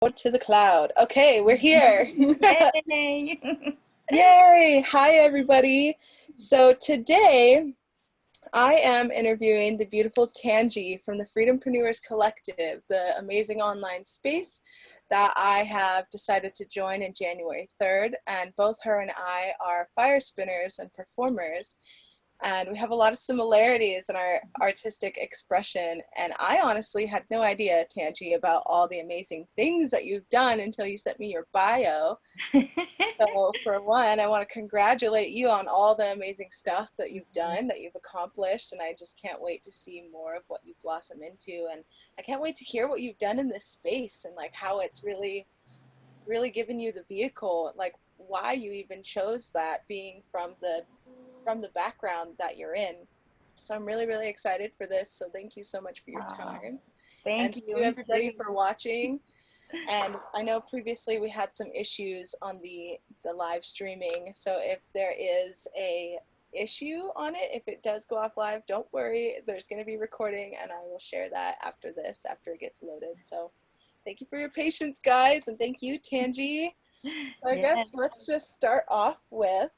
To the cloud. Okay, we're here. Yay! Yay! Hi, everybody. So today I am interviewing the beautiful Tangee from the Freedompreneurs Collective, the amazing online space that I have decided to join in January 3rd. And both her and I are fire spinners and performers. And we have a lot of similarities in our artistic expression. And I honestly had no idea, Tangee, about all the amazing things that you've done until you sent me your bio. So for one, I want to congratulate you on all the amazing stuff that you've done, that you've accomplished, and I just can't wait to see more of what you blossom into. And I can't wait to hear what you've done in this space and like how it's really given you the vehicle, like why you even chose that, being from the background that you're in. So I'm really excited for this. So thank you so much for your Oh, time. And thank thank you you everybody too. for watching. And I know previously we had some issues on the live streaming. So if there is a issue on it, if it does go off live, don't worry. There's going to be recording and I will share that after this, after it gets loaded. So thank you for your patience, guys. And thank you, Tangee. So I Yeah. guess let's just start off with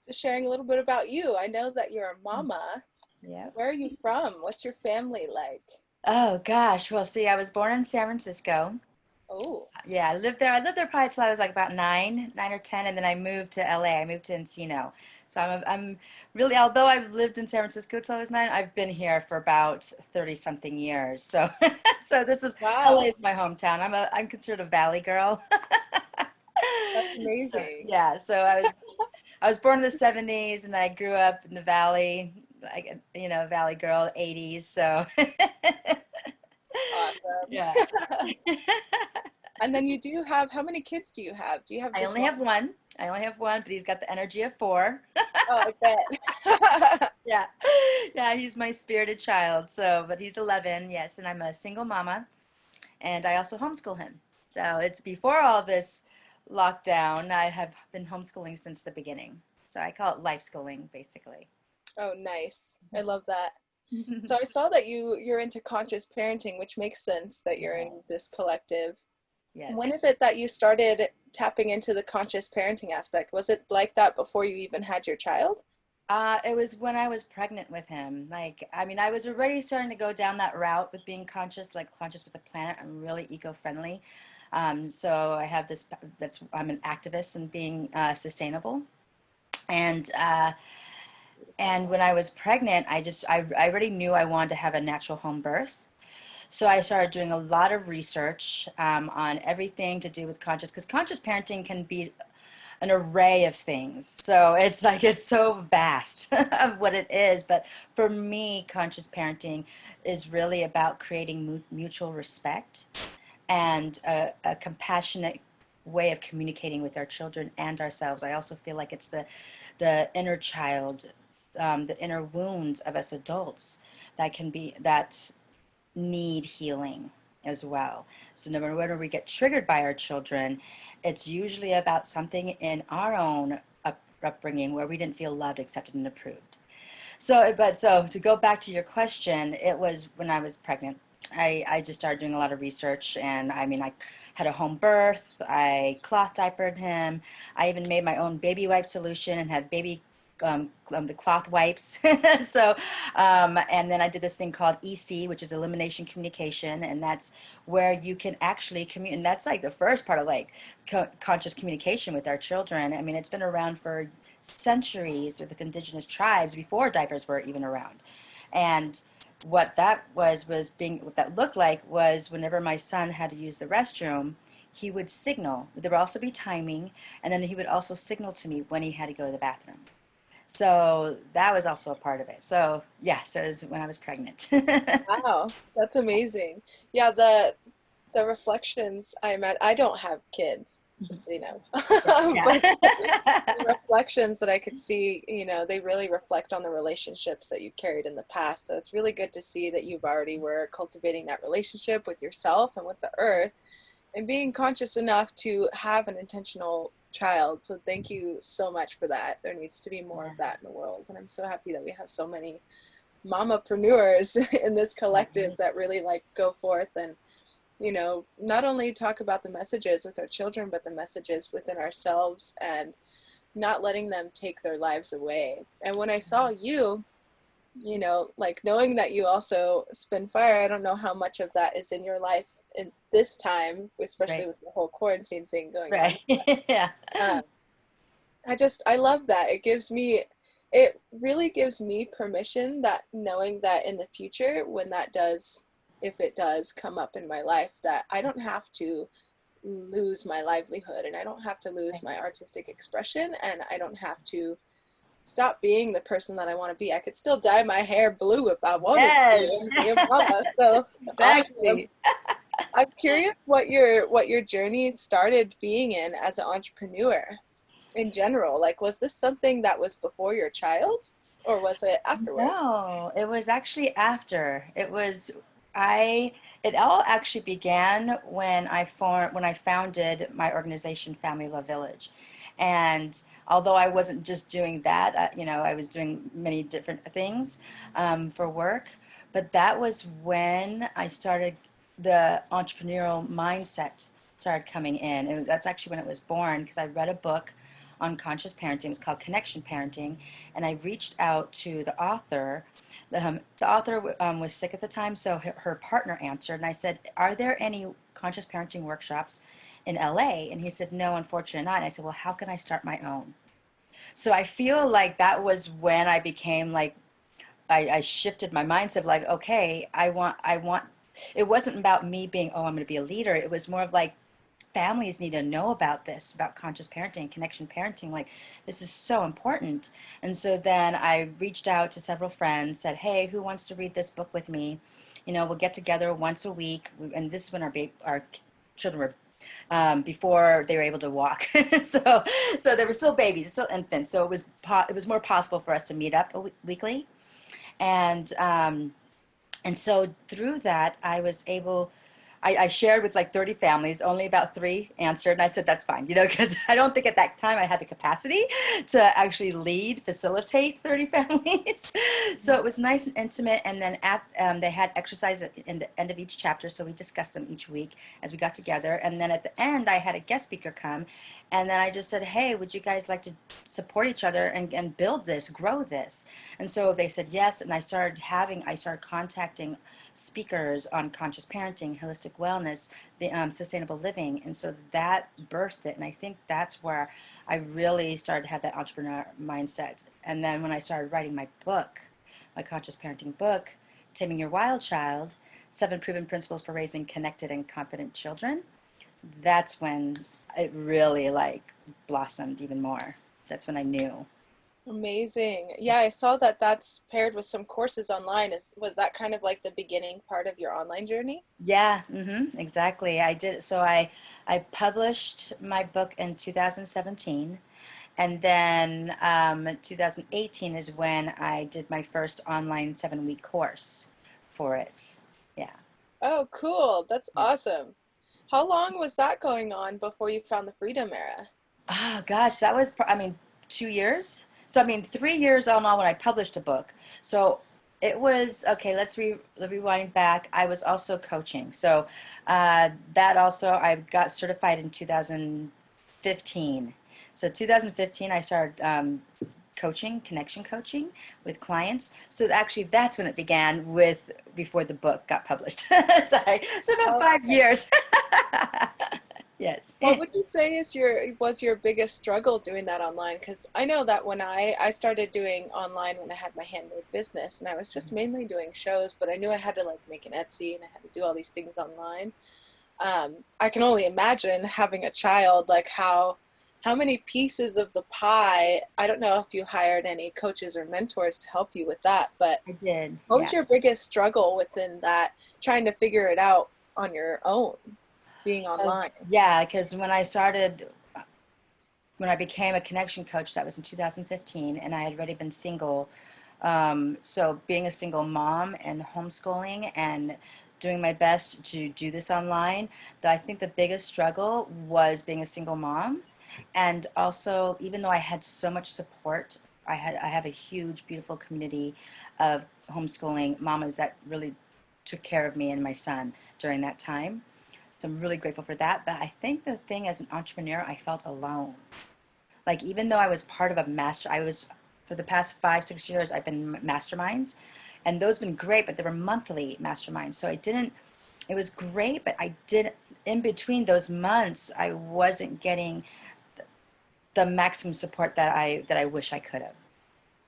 just sharing a little bit about you. I know that you're a mama. Yep. Where are you from? What's your family like? Oh gosh. Well, see, I was born in San Francisco. Oh, Yeah, I lived there. I lived there probably till I was like about nine or 10, and then I moved to LA. I moved to Encino. So I'm really, although I've lived in San Francisco till I was 9, I've been here for about 30 something years. So so this is LA wow. is my hometown. I'm considered a Valley girl. That's So, amazing. yeah, so I was born in the 70s and I grew up in the Valley, like, Valley girl, 80s. So, Awesome. yeah. And then you do have, how many kids do you have? Do you have I just only one? have one. I only have one, but he's got the energy of four. Oh, I bet. Yeah. Yeah, he's my spirited child. So, but he's 11, yes, and I'm a single mama, and I also homeschool him. So, it's before all this lockdown, I have been homeschooling since the beginning. So, I call it life schooling, basically. Oh, nice. I love that. So I saw that you're into conscious parenting, which makes sense that you're in Yes. this collective. When Yes. is it that you started tapping into the conscious parenting aspect? Was it like that before you even had your child? It was when I was pregnant with him. Like, I mean, I was already starting to go down that route with being conscious, like conscious with the planet. I'm really eco-friendly. So I have this, I'm an activist in being sustainable. And Beautiful. and when I was pregnant, I already knew I wanted to have a natural home birth. So I started doing a lot of research on everything to do with conscious, because conscious parenting can be an array of things. So it's like it's so vast of what it is. But for me, conscious parenting is really about creating mutual respect and a compassionate way of communicating with our children and ourselves. I also feel like it's the inner child, the inner wounds of us adults that need healing as well. So no matter whether we get triggered by our children, it's usually about something in our own upbringing where we didn't feel loved, accepted, and approved. So to go back to your question, it was when I was pregnant. I just started doing a lot of research, and I mean, I had a home birth. I cloth diapered him. I even made my own baby wipe solution and had baby the cloth wipes. So, and then I did this thing called EC, which is elimination communication, and that's where you can actually communicate. And that's like the first part of like conscious communication with our children. I mean, it's been around for centuries with indigenous tribes before diapers were even around. And what that looked like was whenever my son had to use the restroom, he would signal. There would also be timing, and then he would also signal to me when he had to go to the bathroom. So that was also a part of it. So yeah, so it was when I was pregnant. Wow, that's amazing. Yeah, the reflections I met, I don't have kids, just so you know. Yeah. But the reflections that I could see, they really reflect on the relationships that you carried in the past. So it's really good to see that you've already were cultivating that relationship with yourself and with the earth and being conscious enough to have an intentional child. So thank you so much for that. There needs to be more Yeah. of that in the world. And I'm so happy that we have so many mamapreneurs in this collective that really like go forth and not only talk about the messages with our children, but the messages within ourselves and not letting them take their lives away. And when I saw you, like knowing that you also spin fire, I don't know how much of that is in your life in this time, especially Right. with the whole quarantine thing going on. Right. Yeah. Um, I love that. It really gives me permission that knowing that in the future, when that does, if it does come up in my life, that I don't have to lose my livelihood and I don't have to lose Right. my artistic expression and I don't have to stop being the person that I want to be. I could still dye my hair blue if I wanted to Yes. and be a mama. So awesome. Exactly. I'm curious what your journey started being in as an entrepreneur in general. Like, was this something that was before your child or was it afterward? No, it was actually after. I, it all actually began when I founded my organization, Family Love Village. And although I wasn't just doing that, I was doing many different things for work, but that was when I started the entrepreneurial mindset started coming in. And that's actually when it was born because I read a book on conscious parenting. It was called Connection Parenting, and I reached out to the author. The author was sick at the time, so her partner answered, and I said, "Are there any conscious parenting workshops in LA?" And he said, "No, unfortunately not." And I said, "Well, how can I start my own?" So I feel like that was when I became like I shifted my mindset, like, okay, I want. It wasn't about me being, oh, I'm going to be a leader. It was more of like families need to know about this, about conscious parenting, connection parenting. Like, this is so important. And so then I reached out to several friends, said, hey, who wants to read this book with me? We'll get together once a week. And this is when our children were before they were able to walk. so so they were still babies, still infants. So it was more possible for us to meet up weekly. And and so through that, I shared with like 30 families, only about three answered. And I said, that's fine, because I don't think at that time I had the capacity to actually facilitate 30 families. So it was nice and intimate. And then they had exercise in the end of each chapter. So we discussed them each week as we got together. And then at the end, I had a guest speaker come. And then I just said, hey, would you guys like to support each other and build this, grow this? And so they said yes. And I started contacting speakers on conscious parenting, holistic wellness, sustainable living. And so that birthed it. And I think that's where I really started to have that entrepreneur mindset. And then when I started writing my book, my conscious parenting book, Taming Your Wild Child, 7 Proven Principles for Raising Connected and Confident Children, that's when it really like blossomed even more. That's when I knew. Amazing. Yeah, I saw that that's paired with some courses online. Was that kind of like the beginning part of your online journey? Yeah, exactly. I did. So I published my book in 2017, and then 2018 is when I did my first online 7-week course for it. Yeah. Oh, cool. That's Yeah. awesome. How long was that going on before you found the freedom era? Oh gosh, that was, I mean, 2 years. So I mean, 3 years all in all when I published a book. So it was okay. Let's rewind back. I was also coaching. So that also I got certified in 2015. So 2015 I started coaching, connection coaching with clients. So actually that's when it began with before the book got published. Sorry. So about Oh, 5 years. Yes. what would you say was your biggest struggle doing that online? Because I know that when I started doing online when I had my handmade business and I was just mainly doing shows, but I knew I had to like make an Etsy and I had to do all these things online. I can only imagine having a child, like how many pieces of the pie. I don't know if you hired any coaches or mentors to help you with that, but I did. what was Yeah. your biggest struggle within that, trying to figure it out on your own, being online? Yeah, because when I became a connection coach, that was in 2015, and I had already been single. So being a single mom and homeschooling and doing my best to do this online, I think the biggest struggle was being a single mom. And also, even though I had so much support, I have a huge, beautiful community of homeschooling mamas that really took care of me and my son during that time. So I'm really grateful for that. But I think the thing as an entrepreneur, I felt alone. Like even though I was part of a master, I was for the past 5, 6 years, I've been masterminds, and those have been great, but they were monthly masterminds. So I didn't, it was great, but I did in between those months, I wasn't getting the maximum support that I wish I could have.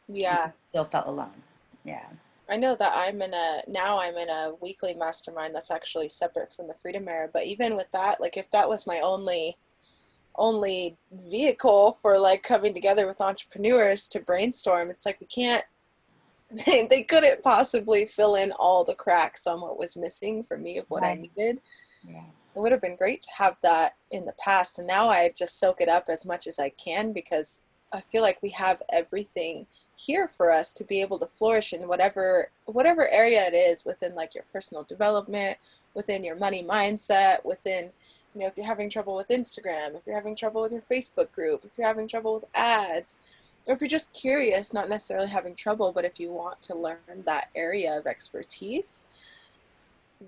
And Yeah. still felt alone. Yeah. I know that I'm in a weekly mastermind that's actually separate from the Freedom Era, but even with that, like if that was my only vehicle for like coming together with entrepreneurs to brainstorm, it's like we can't they couldn't possibly fill in all the cracks on what was missing for me of what I Right. needed. Yeah. It would have been great to have that in the past, and now I just soak it up as much as I can because I feel like we have everything here for us to be able to flourish in whatever area it is within like your personal development, within your money mindset, within if you're having trouble with Instagram, if you're having trouble with your Facebook group, if you're having trouble with ads, or if you're just curious, not necessarily having trouble, but if you want to learn that area of expertise,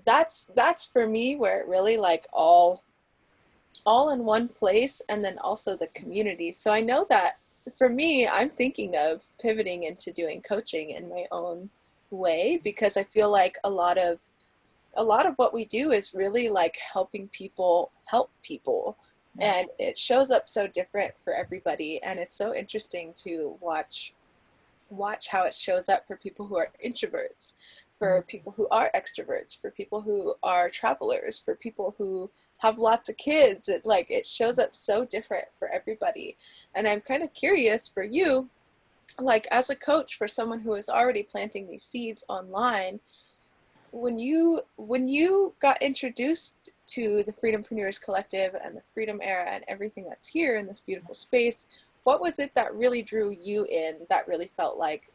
that's for me where it really like all in one place, and then also the community. So I know that for me, I'm thinking of pivoting into doing coaching in my own way because I feel like a lot of what we do is really like helping people help people, Yeah. and it shows up so different for everybody, and it's so interesting to watch how it shows up for people who are introverts, for people who are extroverts, for people who are travelers, for people who have lots of kids. It shows up so different for everybody. And I'm kind of curious for you, like as a coach for someone who is already planting these seeds online, when you got introduced to the Freedompreneurs Collective and the Freedom Era and everything that's here in this beautiful space, what was it that really drew you in, that really felt like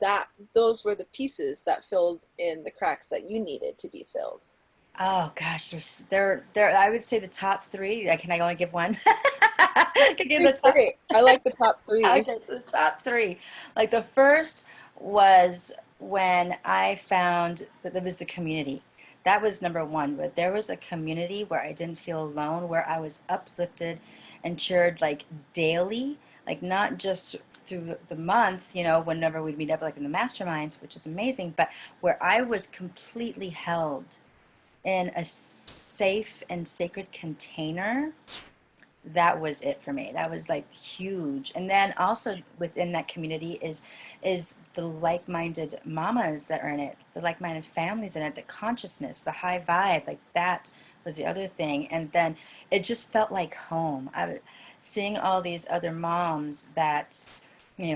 that those were the pieces that filled in the cracks that you needed to be filled? Oh gosh, there. I would say the top three. Can I only give one? Can I give the Three's top? great. I like the top three. Okay, so the top three. Like the first was when I found that there was the community. That was number one. But there was a community where I didn't feel alone, where I was uplifted and cheered like daily, like not just through the month, whenever we'd meet up like in the masterminds, which is amazing, but where I was completely held in a safe and sacred container. That was it for me. That was like huge. And then also within that community is the like-minded mamas that are in it, the like-minded families in it, the consciousness, the high vibe, like that was the other thing. And then it just felt like home. Seeing all these other moms that,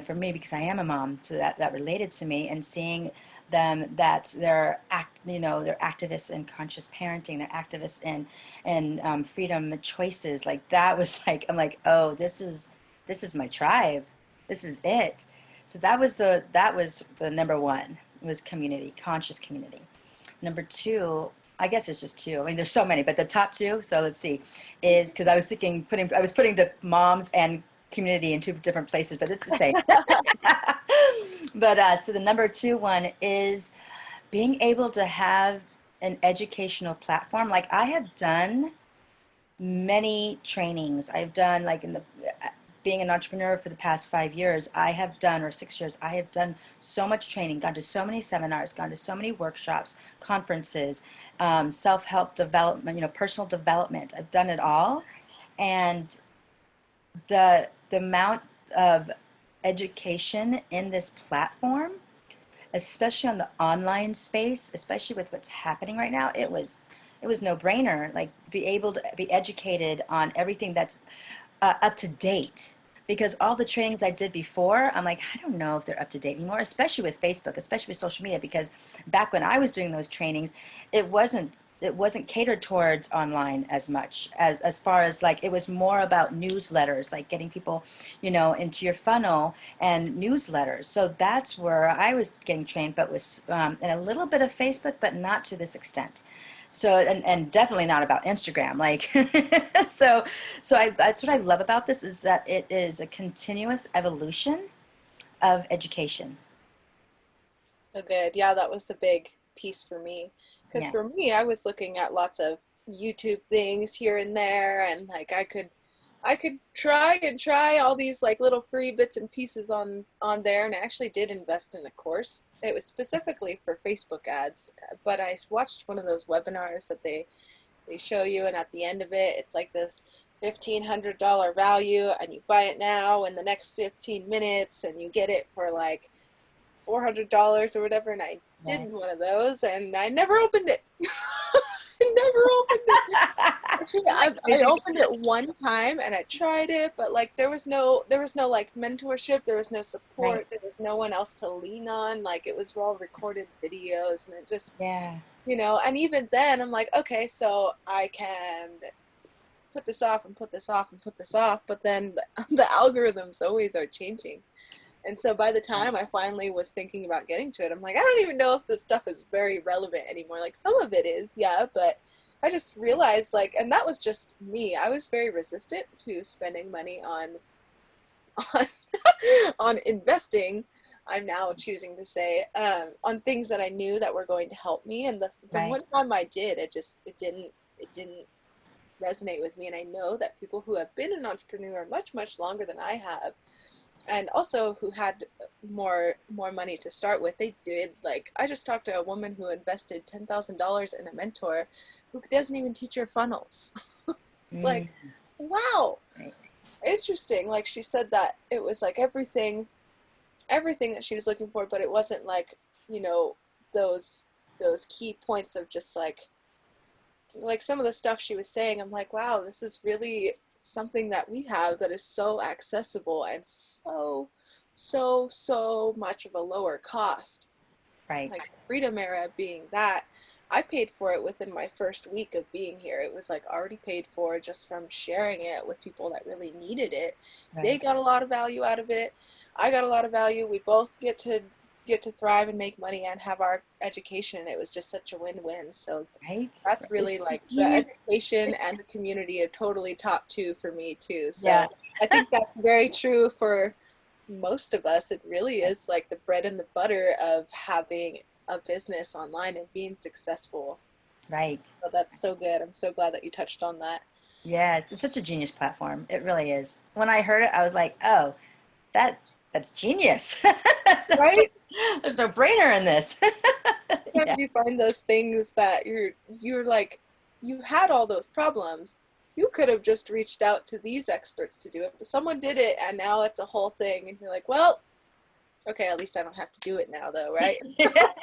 for me, because I am a mom, so that related to me, and seeing them that they're activists in conscious parenting, they're activists in freedom choices. Like that was like, I'm like, oh, this is my tribe, this is it. So that was the number one, was community, conscious community. Number two, I guess it's just two. I mean, there's so many, but the top two. So let's see, is because I was putting the moms and community in two different places, but it's the same. But so the number two one is being able to have an educational platform. Like I have done many trainings. I've done like in the being an entrepreneur for the past 5 years, I have done, or 6 years, I have done so much training, gone to so many seminars, gone to so many workshops, conferences, self-help development, personal development. I've done it all. And the amount of education in this platform, especially on the online space, especially with what's happening right now, it was no brainer. Like be able to be educated on everything that's up to date. Because all the trainings I did before, I'm like, I don't know if they're up to date anymore, especially with Facebook, especially with social media. Because back when I was doing those trainings, it wasn't it wasn't catered towards online as much as far as like it was more about newsletters, like getting people, into your funnel and newsletters. So that's where I was getting trained, but was in a little bit of Facebook, but not to this extent. So and definitely not about Instagram. Like that's what I love about this, is that it is a continuous evolution of education. So good. Yeah, that was a big piece for me. Because Yeah. for me, I was looking at lots of YouTube things here and there, and like I could try and try all these like little free bits and pieces on there, and I actually did invest in a course. It was specifically for Facebook ads, but I watched one of those webinars that they show you, and at the end of it, it's like this $1,500 value, and you buy it now in the next 15 minutes, and you get it for like $400 or whatever. And I did Right. one of those, and I never opened it. I never opened it. Actually, Isn't that I crazy? opened it one time and I tried it, but like there was no like mentorship, there was no Right. support, there was no one else to lean on. Like it was all recorded videos, and it just, Yeah. and even then I'm like, okay, so I can put this off and put this off and put this off, but then the algorithms always are changing. And so by the time I finally was thinking about getting to it, I'm like, I don't even know if this stuff is very relevant anymore. Like some of it is, yeah, but I just realized like, and that was just me. I was very resistant to spending money on on investing. I'm now choosing to say on things that I knew that were going to help me. And the Right. one time I did, it didn't resonate with me. And I know that people who have been an entrepreneur much longer than I have, and also who had more money to start with, they did. Like I just talked to a woman who invested $10,000 in a mentor who doesn't even teach her funnels. It's Mm, like, wow, right. interesting. Like she said that it was like everything that she was looking for, but it wasn't like, you know those those key points of just like some of the stuff she was saying. I'm like, wow, this is really something that we have that is so accessible and so much of a lower cost. Right. Like Freedom Era being that, I paid for it within my first week of being here. It was like already paid for just from sharing it with people that really needed it. They Right. got a lot of value out of it. I got a lot of value. We both get to thrive and make money and have our education. It was just such a win-win. So Right. that's Right. It's really like the genius. education and the community are totally top two for me too. Yeah. So I think that's very true for most of us. It really is like the bread and the butter of having a business online and being successful. Right. So that's so good. I'm so glad that you touched on that. Yes. It's such a genius platform. It really is. When I heard it, I was like, oh, that that's genius. That's Right? there's no brainer in this. Yeah. Sometimes you find those things that you're like, you had all those problems. You could have just reached out to these experts to do it, but someone did it and now it's a whole thing, and you're like, well, okay, at least I don't have to do it now though, right?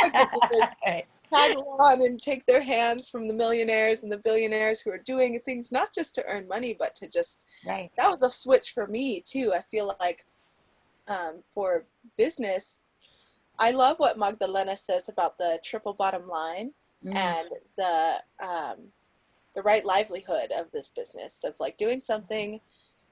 I get to just Right. tag along and take their hands from the millionaires and the billionaires who are doing things not just to earn money, but to just, Right. that was a switch for me too. I feel like for business, I love what Magdalena says about the triple bottom line Mm, and the right livelihood of this business, of like doing something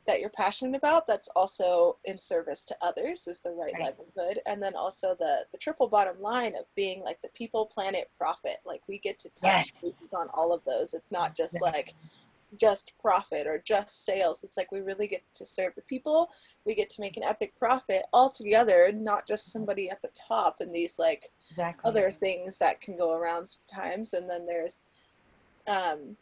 that you're passionate about that's also in service to others, is the right right. livelihood. And then also the triple bottom line of being like the people, planet, profit. Like we get to touch bases Yes. on all of those. It's not just Exactly. like just profit or just sales. It's like we really get to serve the people. We get to make an epic profit all together, not just somebody at the top and these like Exactly. other things that can go around sometimes. And then there's um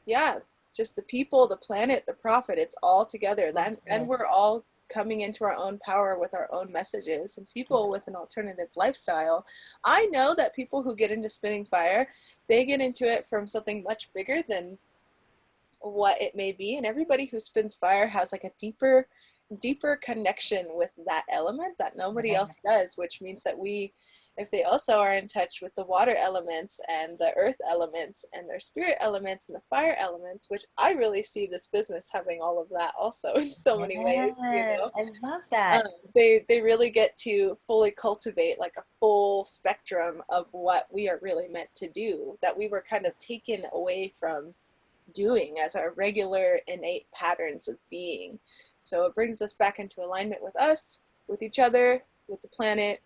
yeah, just the people, the planet, the profit, it's all together. All Then and together. we're all coming into our own power with our own messages. And Yeah. people with an alternative lifestyle, I know that people who get into spinning fire, they get into it from something much bigger than what it may be. And everybody who spins fire has like a deeper connection with that element that nobody Right. else does, which means that we, if they also are in touch with the water elements and the earth elements and their spirit elements and the fire elements, which I really see this business having all of that also in so many ways, Yes. I love um, that. they really get to fully cultivate like a full spectrum of what we are really meant to do, that we were kind of taken away from doing as our regular innate patterns of being. So it brings us back into alignment with us, with each other, with the planet,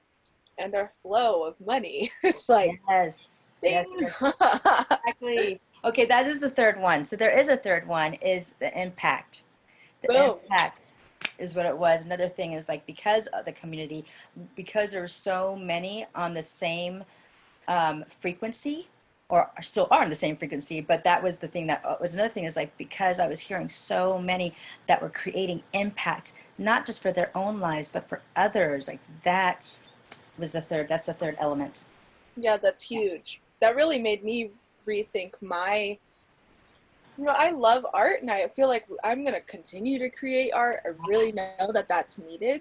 and our flow of money. It's like, Yes. Yes. ding. Yes. Exactly. Okay, that is the third one. So there is a third one, is the impact. The Boom. impact is what it was. Another thing is like, because of the community, because there's so many on the same frequency or still are on the same frequency. But that was the thing that was another thing, is like, because I was hearing so many that were creating impact, not just for their own lives, but for others. Like that's the third element. Yeah, that's Yeah. huge. That really made me rethink my, I love art and I feel like I'm going to continue to create art. I really know that that's needed.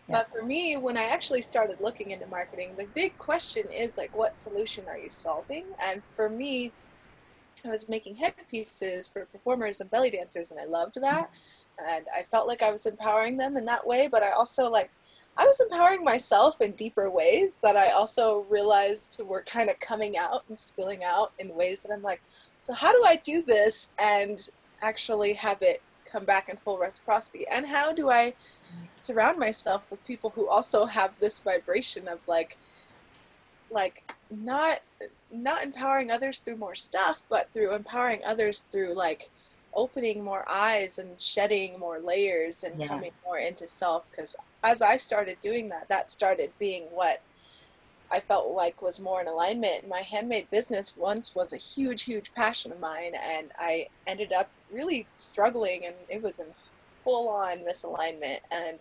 Yeah. But for me, when I actually started looking into marketing, the big question is like, what solution are you solving? And for me, I was making headpieces for performers and belly dancers, and I loved that. And I felt like I was empowering them in that way, but I also I was empowering myself in deeper ways that I also realized were kind of coming out and spilling out in ways that I'm like, so how do I do this and actually have it come back in full reciprocity? And how do I surround myself with people who also have this vibration of not empowering others through more stuff, but through empowering others through opening more eyes and shedding more layers and Yeah. coming more into self. Because as I started doing that, that started being what I felt like was more in alignment. My handmade business once was a huge passion of mine, and I ended up really struggling, and it was in full on misalignment. And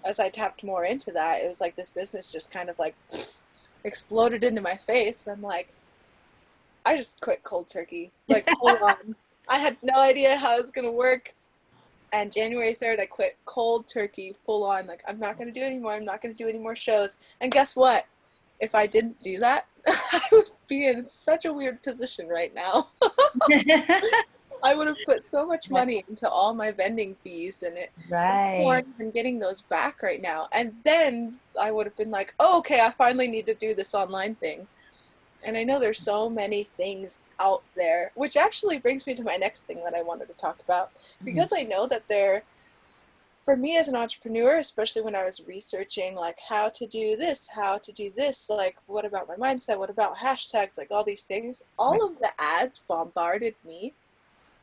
as I tapped more into that, it was like this business just kind of like exploded into my face. And I'm like, I just quit cold turkey, like full on. I had no idea how it was going to work. And January 3rd, I quit cold turkey, full on. Like, I'm not going to do it anymore. I'm not going to do any more shows. And guess what? If I didn't do that, I would be in such a weird position right now. I would have put so much money into all my vending fees, and some people Right. aren't even getting those back right now. And then I would have been like, oh, okay, I finally need to do this online thing. And I know there's so many things out there, which actually brings me to my next thing that I wanted to talk about. Mhm. Because I know that for me as an entrepreneur, especially when I was researching like how to do this, like what about my mindset, what about hashtags, like all these things, Right. all of the ads bombarded me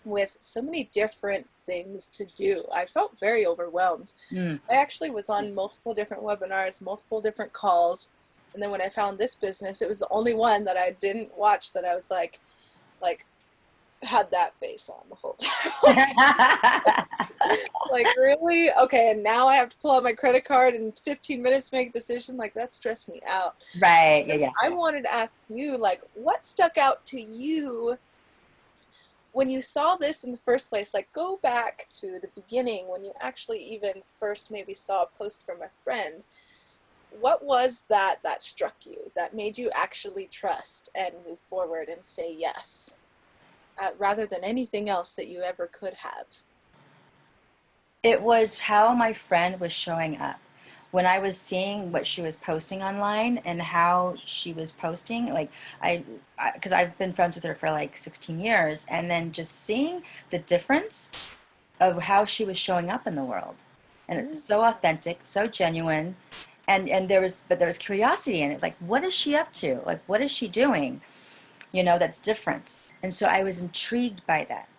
with so many different things to do. I felt very overwhelmed. Mm. I actually was on multiple different webinars, multiple different calls. And then when I found this business, it was the only one that I didn't watch that I was like had that face on the whole time. Like really? Okay, and now I have to pull out my credit card in 15 minutes to make a decision. Like that stressed me out. Right. Yeah. Yeah. I wanted to ask you, like, what stuck out to you when you saw this in the first place? Like, go back to the beginning when you actually even first maybe saw a post from a friend. What was that struck you that made you actually trust and move forward and say yes, rather than anything else that you ever could have? It was how my friend was showing up. When I was seeing what she was posting online and how she was posting, like because I've been friends with her for like 16 years, and then just seeing the difference of how she was showing up in the world, and it was Mm. so authentic, so genuine, and there was curiosity in it. Like, what is she up to? Like, what is she doing? That's different. And so I was intrigued by that.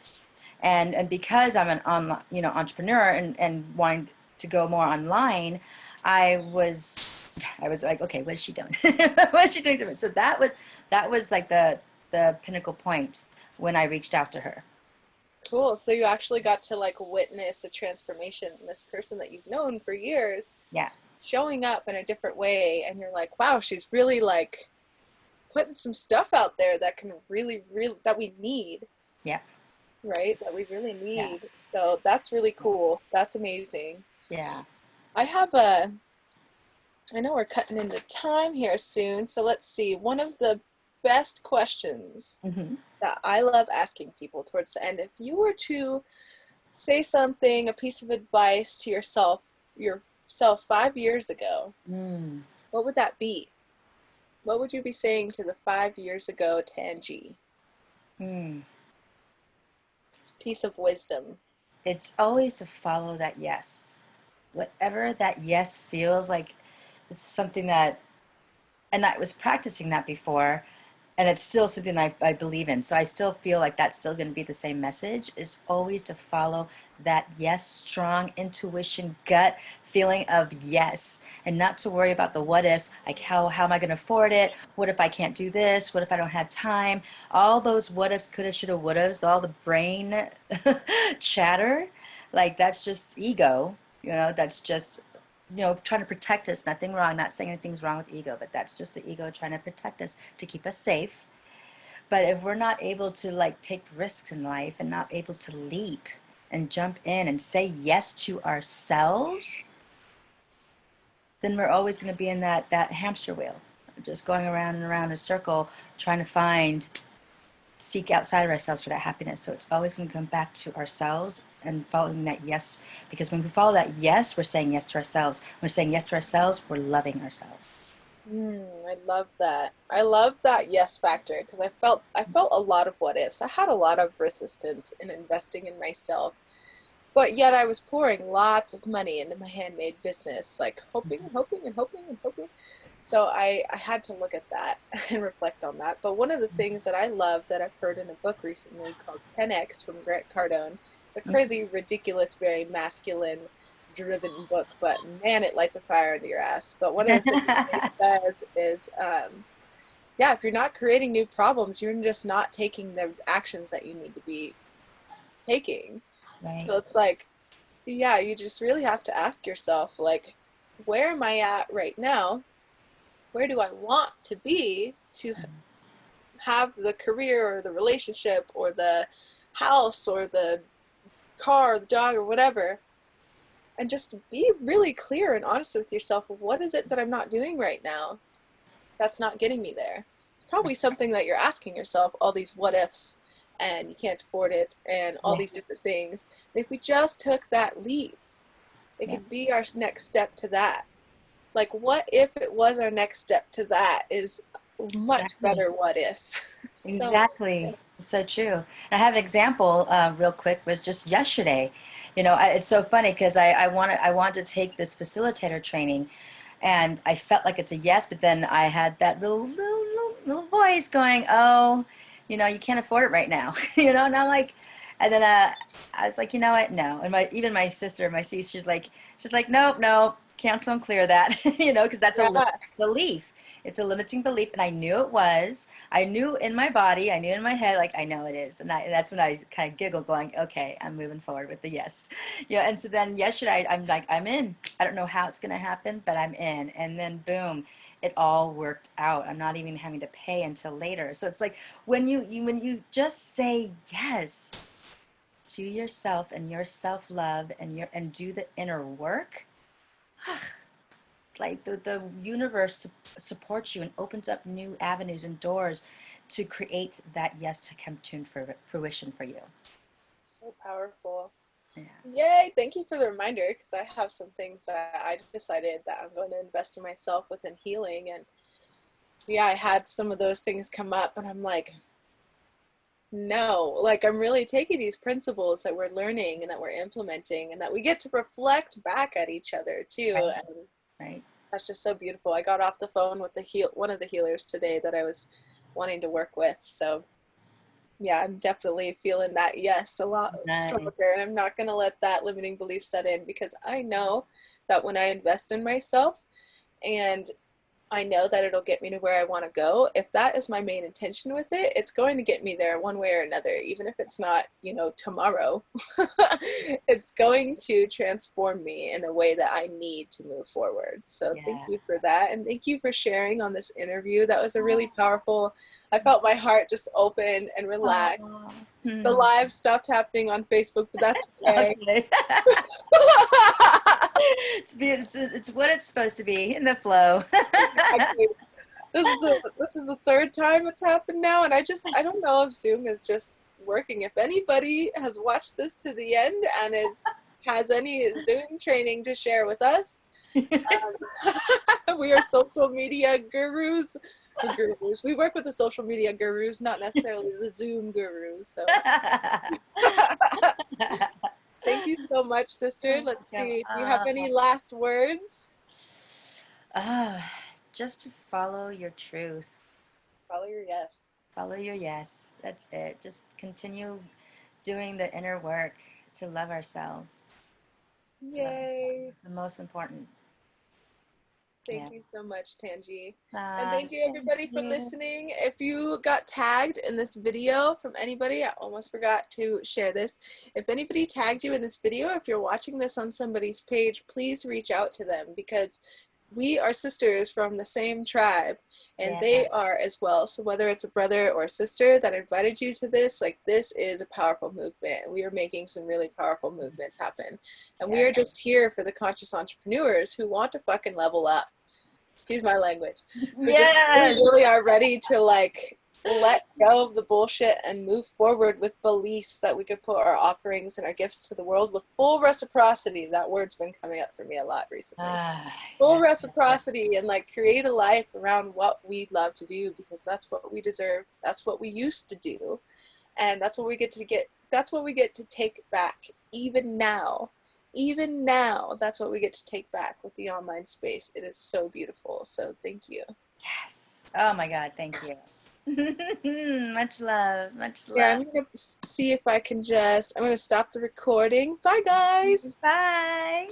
And because I'm an online, entrepreneur, and wanting to go more online, I was like, okay, what is she doing? What is she doing different? So that was like the pinnacle point when I reached out to her. Cool. So you actually got to like witness a transformation in this person that you've known for years Yeah. showing up in a different way, and you're like, wow, she's really like putting some stuff out there that can really that we need, Yeah. right? That we really Yeah. need. So that's really cool. That's amazing. Yeah. I have a I know we're cutting into time here soon, so let's see. One of the best questions Hmm. that I love asking people towards the end, if you were to say something, a piece of advice to yourself 5 years ago, Mm. what would that be? What would you be saying to the 5 years ago Tangee? Mm. It's a piece of wisdom. It's always to follow that yes. Whatever that yes feels like, it's something that, and I was practicing that before, and it's still something I believe in. So I still feel like that's still going to be the same message, is always to follow that yes, strong intuition, gut feeling of yes, and not to worry about the what ifs, like how am I going to afford it? What if I can't do this? What if I don't have time? All those what ifs, coulda, shoulda, wouldas, all the brain chatter, like that's just ego, that's just trying to protect us. Nothing wrong, not saying anything's wrong with ego, but that's just the ego trying to protect us, to keep us safe. But if we're not able to like take risks in life and not able to leap and jump in and say yes to ourselves, then we're always going to be in that hamster wheel, just going around and around in a circle, trying to seek outside of ourselves for that happiness. So it's always going to come back to ourselves and following that yes. Because when we follow that yes, we're saying yes to ourselves. When we're saying yes to ourselves, we're loving ourselves. I love that. I love that yes factor because I felt a lot of what ifs. I had a lot of resistance in investing in myself, but yet I was pouring lots of money into my handmade business, like hoping and hoping and hoping and hoping. So I had to look at that and reflect on that. But one of the things that I love that I've heard in a book recently called 10X from Grant Cardone, it's a crazy, ridiculous, very masculine driven book, but man, it lights a fire under your ass. But one of the things it says is, yeah, if you're not creating new problems, you're just not taking the actions that you need to be taking. Right. So it's like, yeah, you just really have to ask yourself, like, where am I at right now? Where do I want to be to have the career or the relationship or the house or the car or the dog or whatever? And just be really clear and honest with yourself of what is it that I'm not doing right now that's not getting me there. It's probably something that you're asking yourself, all these what ifs, and you can't afford it, and all Yeah. these different things. And if we just took that leap, it Yeah. could be our next step to that. Like, what if it was our next step to that is much Exactly. better what if. So Exactly. So true. I have an example, real quick, was just yesterday. It's so funny because I wanted to take this facilitator training, and I felt like it's a yes, but then I had that little voice going, "Oh, you can't afford it right now." And I'm like, and then I was like, you know what? No. And even my sister, my sister, she's like, nope, no, cancel and clear that, because that's a yeah, limiting belief. It's a limiting belief, and I knew it was. I knew in my body, I knew in my head, like I know it is, and that's when I kind of giggle, going, "Okay, I'm moving forward with the yes." And so then yesterday, I'm like, I'm in. I don't know how it's gonna happen, but I'm in. And then boom, it all worked out. I'm not even having to pay until later. So it's like when you just say yes to yourself and your self love and do the inner work, like the universe supports you and opens up new avenues and doors to create that yes to come to fruition for you. so powerful. Yeah. Yay, thank you for the reminder because I have some things that I decided that I'm going to invest in myself within healing. And yeah, I had some of those things come up, and I'm like, no, like I'm really taking these principles that we're learning and that we're implementing and that we get to reflect back at each other too. Right. And Right. that's just so beautiful. I got off the phone with one of the healers today that I was wanting to work with. So yeah, I'm definitely feeling that yes a lot Nice. stronger. And I'm not going to let that limiting belief set in because I know that when I invest in myself and I know that it'll get me to where I want to go. If that is my main intention with it, it's going to get me there one way or another, even if it's not, tomorrow. It's going to transform me in a way that I need to move forward. So thank Yeah. you for that. And thank you for sharing on this interview. That was a really powerful, I felt my heart just open and relax. Oh. The Hmm. live stopped happening on Facebook, but that's okay. Okay. It's what it's supposed to be in the flow. Exactly. This is the third time it's happened now, and I don't know if Zoom is just working. If anybody has watched this to the end and has any Zoom training to share with us, we are social media gurus. Gurus. We work with the social media gurus, not necessarily the Zoom gurus. So thank you so much, sister. Let's see. Do you have any last words? Ah, just to follow your truth. Follow your yes. Follow your yes. That's it. Just continue doing the inner work to love ourselves. To love ourselves. Yay. It's the most important. Yeah. Thank you so much, Tangee. And Ah, thank you thank everybody for you. listening. If you got tagged in this video from anybody, I almost forgot to share this. If anybody tagged you in this video, if you're watching this on somebody's page, please reach out to them because we are sisters from the same tribe and Yeah. they are as well. So whether it's a brother or a sister that invited you to this, like this is a powerful movement. We are making some really powerful movements happen. And we Yeah. are just here for the conscious entrepreneurs who want to fucking level up. Excuse my language. Who just really, Yes. really are ready to like let go of the bullshit and move forward with beliefs that we could put our offerings and our gifts to the world with full reciprocity. That word's been coming up for me a lot recently. Ah, Full yes, yes, yes. reciprocity and like create a life around what we love to do because that's what we deserve. That's what we used to do. And that's what we get, that's what we get to take back even now. Even now, that's what we get to take back with the online space. It is so beautiful. So thank you. Yes. Oh my God, thank you. Much love, much Yeah, love. I'm gonna see if I can I'm gonna stop the recording. Bye guys. Bye.